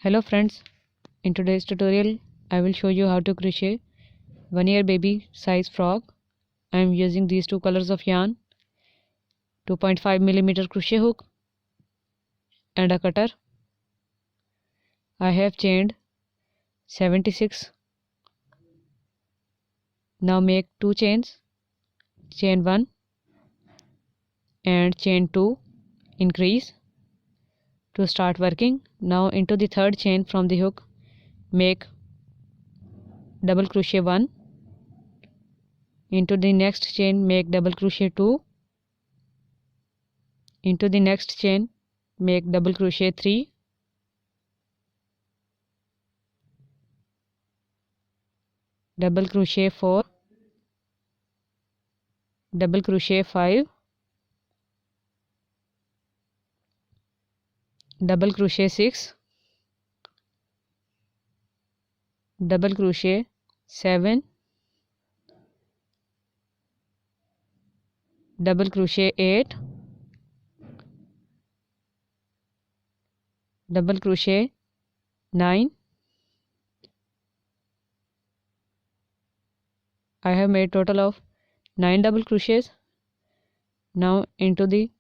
Hello friends, in today's tutorial I will show you how to crochet 1 year baby size frock. I am using these two colors of yarn, 2.5mm crochet hook and a cutter. I have chained 76. Now make 2 chains, chain 1 and chain 2, increase to start working. Now into the third chain from the hook, make double crochet 1, into the next chain make double crochet 2, into the next chain make double crochet 3, double crochet 4, double crochet 5, double crochet 6, double crochet 7, double crochet 8, double crochet 9. I have made total of 9 double crochets. Now into the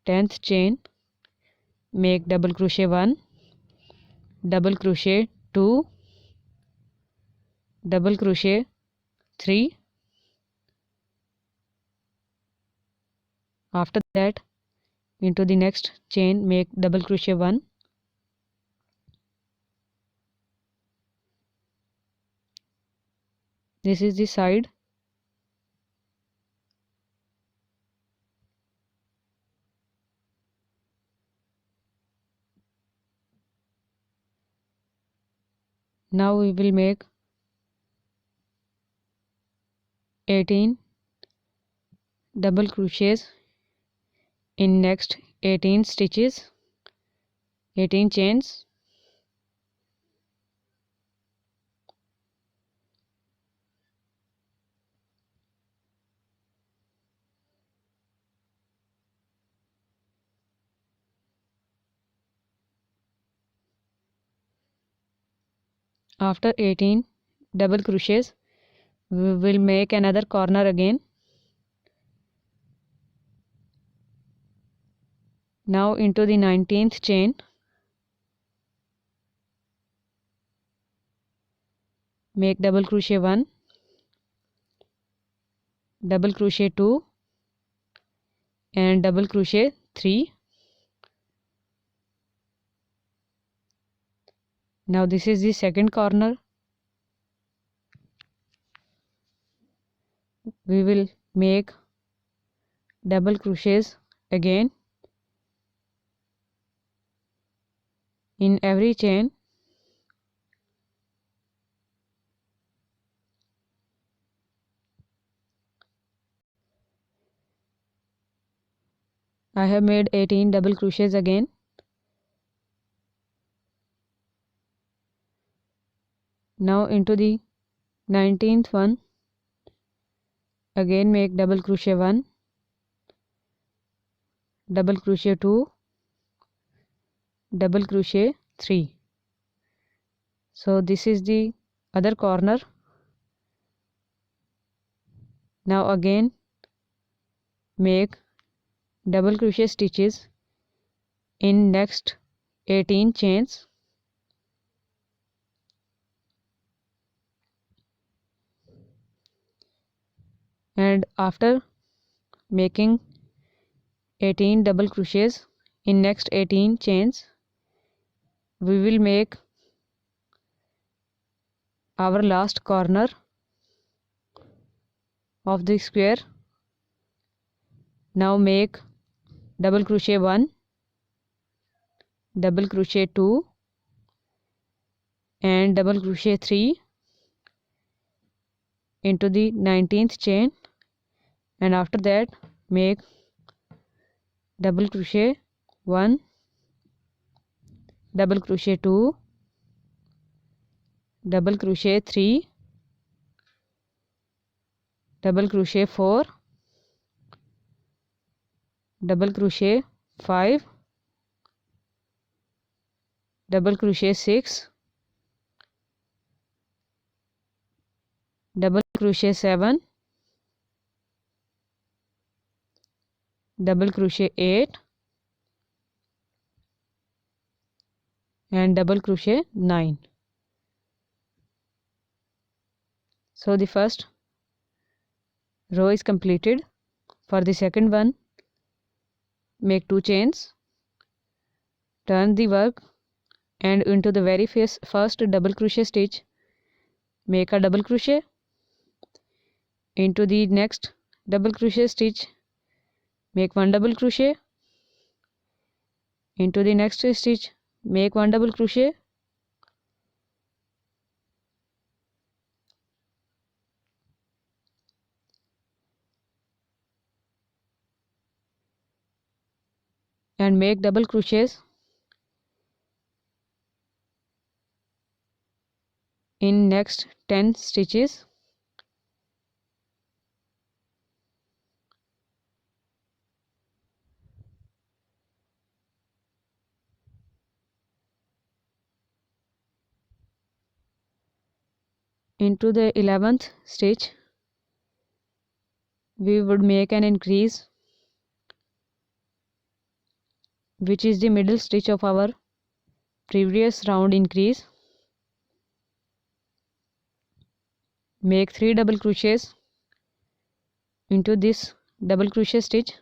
10th chain make double crochet 1, double crochet 2, double crochet 3. After that into the next chain make double crochet 1, this is the side, now we will make 18 double crochets in next 18 stitches, 18 chains. After 18 double crochets we will make another corner again. Now into the 19th chain make double crochet 1, double crochet 2 and double crochet 3. Now this is the second corner. We will make double crochets again in every chain. I have made 18 double crochets again. Now into the 19th one again make double crochet 1, double crochet 2, double crochet 3. So this is the other corner. Now again make double crochet stitches in next 18 chains. And after making 18 double crochets in next 18 chains we will make our last corner of the square. Now make double crochet 1, double crochet 2 and double crochet 3 into the 19th chain, and after that make double crochet 1, double crochet 2, double crochet 3, double crochet 4, double crochet 5, double crochet 6, double crochet 7, double crochet 8 and double crochet 9. So the first row is completed. For the second one, make 2 chains, turn the work, and into the very first double crochet stitch make a double crochet. Into the next double crochet stitch make 1 double crochet. Into the next stitch make 1 double crochet. And make double crochets in next 10 stitches. Into the 11th stitch we would make an increase, which is the middle stitch of our previous round increase. Make 3 double crochets into this double crochet stitch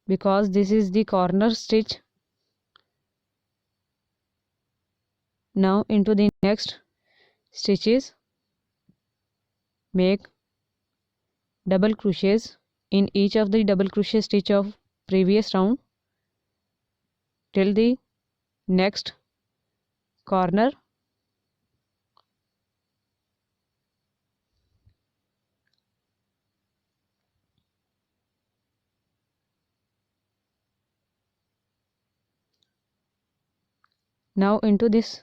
because this is the corner stitch. Now into the next stitches make double crochets in each of the double crochet stitch of previous round till the next corner. Now into this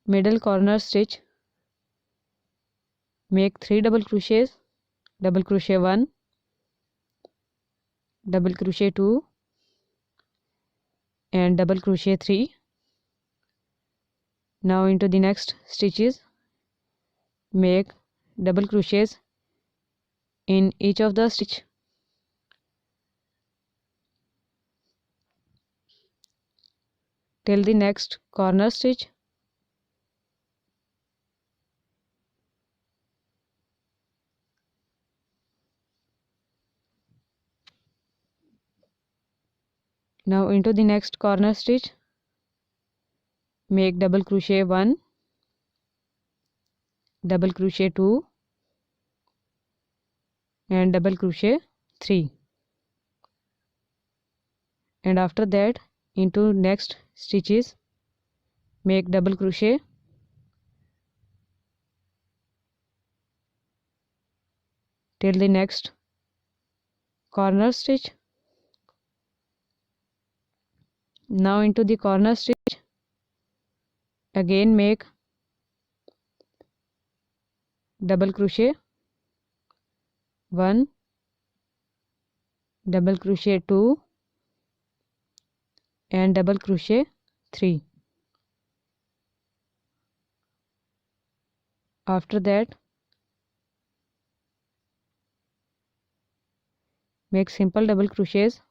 middle corner stitch make 3 double crochets, double crochet 1, double crochet 2 and double crochet 3. Now into the next stitches make double crochets in each of the stitch. Till the next corner stitch. Now into the next corner stitch make double crochet 1, double crochet 2 and double crochet 3, and after that into next stitches make double crochet till the next corner stitch. Now into the corner stitch again make double crochet 1, double crochet 2 and double crochet 3. After that make simple double crochets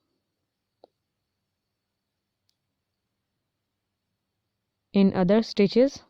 in other stitches.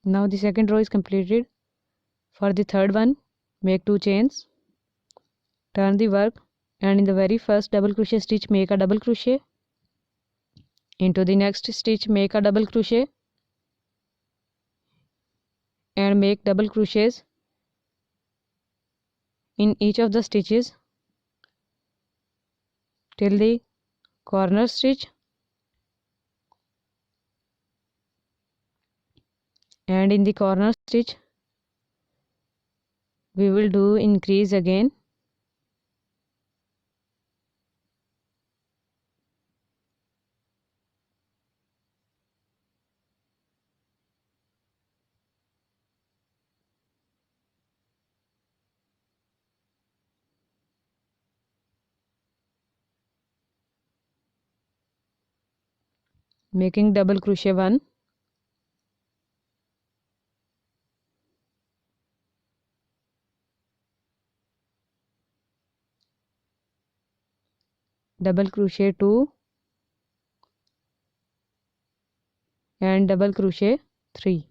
Now the second row is completed. For the third one make 2 chains, turn the work, and in the very first double crochet stitch make a double crochet. Into the next stitch make a double crochet and make double crochets in each of the stitches till the corner stitch, and in the corner stitch we will do increase again. Making double crochet 1, double crochet 2, and double crochet 3.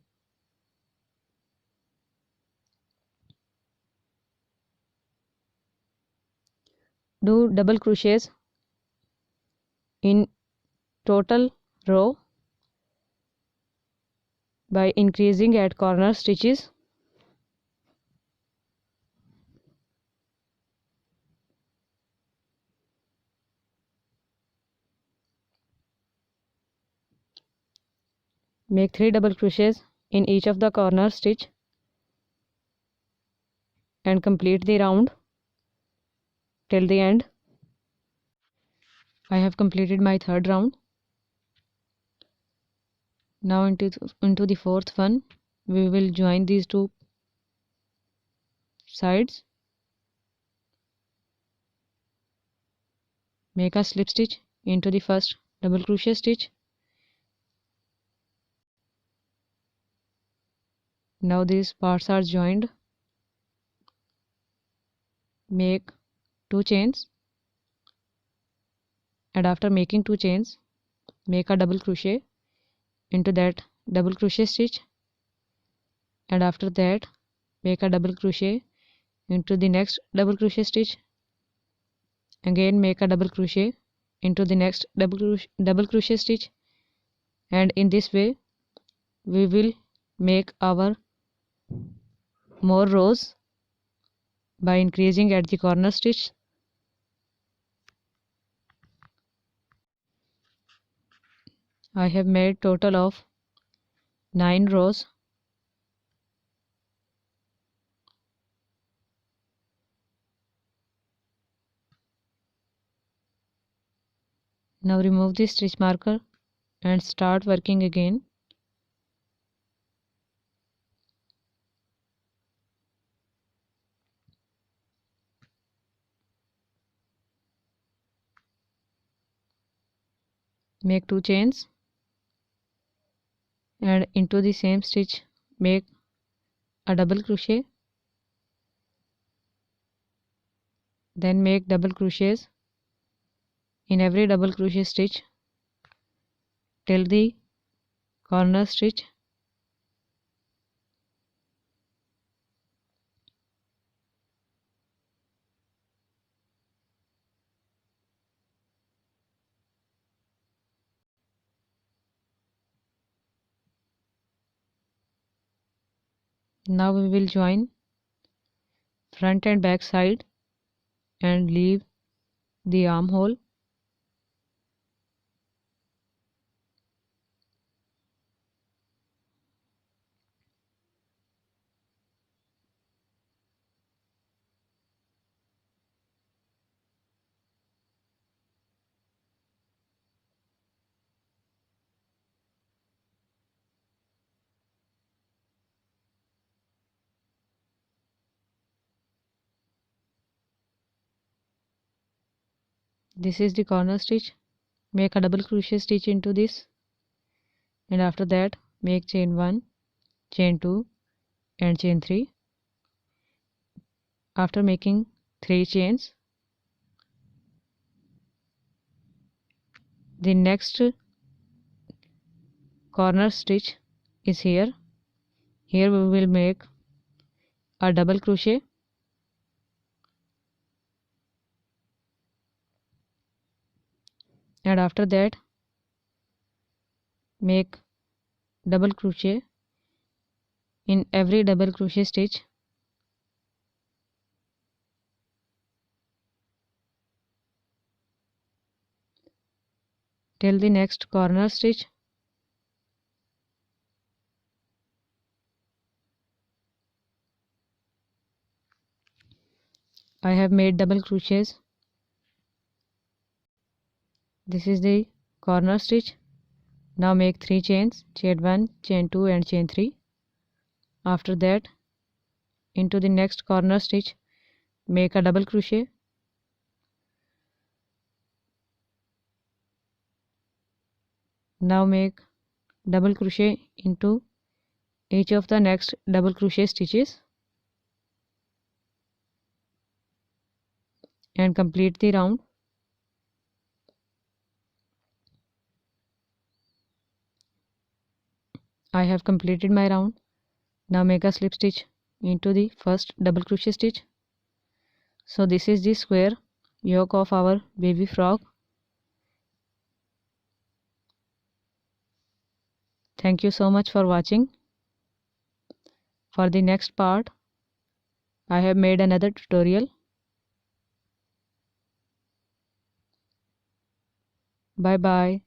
Do double crochets in total row by increasing at corner stitches. Make 3 double crochets in each of the corner stitch and complete the round till the end. I have completed my third round. Now into the fourth one we will join these two sides. Make a slip stitch into the first double crochet stitch. Now these parts are joined. Make 2 chains, and after making 2 chains make a double crochet into that double crochet stitch, and after that make a double crochet into the next double crochet stitch. Again make a double crochet into the next double crochet stitch, and in this way we will make our more rows by increasing at the corner stitch. I have made total of 9 rows. Now remove the stitch marker and start working again. Make 2 chains, and into the same stitch make a double crochet, then make double crochets in every double crochet stitch till the corner stitch. Now we will join front and back side and leave the armhole. This is the corner stitch. Make a double crochet stitch into this, and after that make chain 1, chain 2 and chain 3. After making 3 chains, the next corner stitch is here. Here we will make a double crochet, and after that make double crochet in every double crochet stitch till the next corner stitch. I have made double crochets. This is the corner stitch. Now make 3 chains, chain 1, chain 2 and chain 3. After that, into the next corner stitch, make a double crochet. Now make double crochet into each of the next double crochet stitches and complete the round. I have completed my round. Now make a slip stitch into the first double crochet stitch. So this is the square yoke of our baby frog. Thank you so much for watching. For the next part, I have made another tutorial. Bye bye.